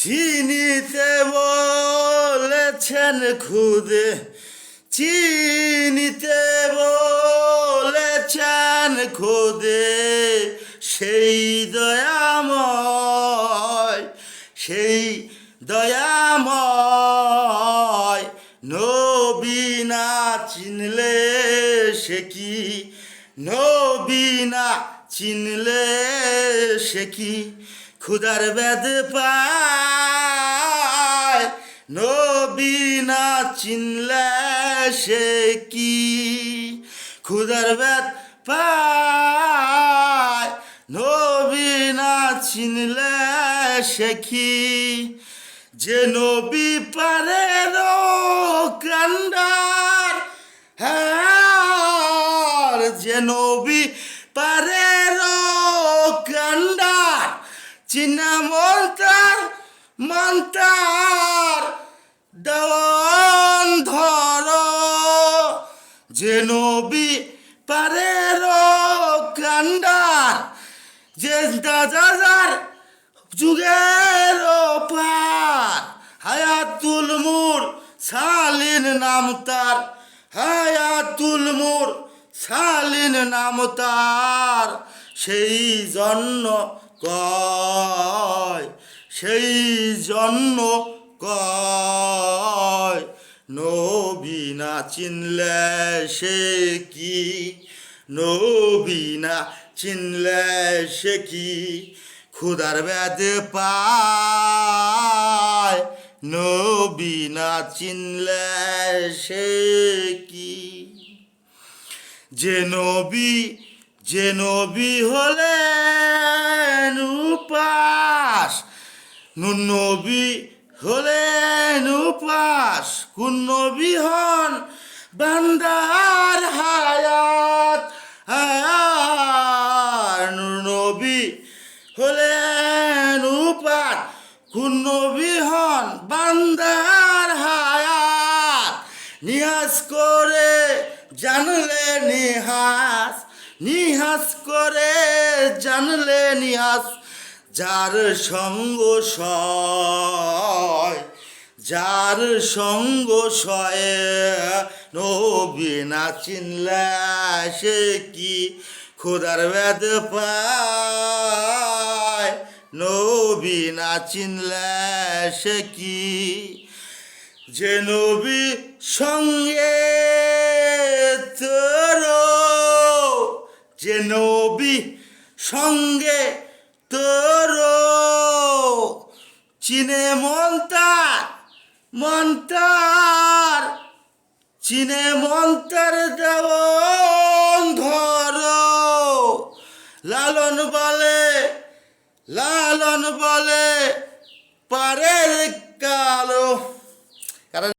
চিনিতে বলেছেন খুদে, চিনিতে বলেছেন খুদে, সেই দয়াময়, সেই দয়াময় নবী না চিনলে সে কি, নবী না চিনলে সে কি ক্ষুধার বেদ পায়, নবী না চিনলে সে কি ক্ষুধার বেদ পায়, নবী না চিনলে সে কি। যে নবী পারে কান্ডার, হ্যাঁ যে নবী পারে কান্ডার, চিনা মন্তার মন্তার দেওয়ান ধর, যে নবী পারে কান্ডার, যে দাদার যুগের পার, হায়াতুল মুর সালিন নাম তার, হায়াতুল মুর সালিন নাম তার, সেই জন্য কয়, সেই জন্য কয় নবী না চিনলে সে কি, নবী না চিনলে সে কি ক্ষুধার বেদ পায়, নবী না চিনলে সে কি। যে নবী, যে নবী হলেন উপাস, নুন নবী হলেন উপাস, কোন নবী হন বান্দার হায়াত, নুর নবী হলেন উপাস, কোন নবী হন বান্দার হায়াত। নিহাস করে জানলে নিহাস, নিহাস করে জানলে নিহাস, যার সঙ্গ সয়, যার সঙ্গ সয় নবী না চিনলে সে কি ক্ষুধার বেদ পায়, নবী না চিনলে সে কি। যে নবী সঙ্গে তোর, যে নবী সঙ্গে তোর, চিনে মন্তার মন্তার, চিনে মন্তার দেওয়ান ধর, লালন বলে, লালন বলে পারের কালো।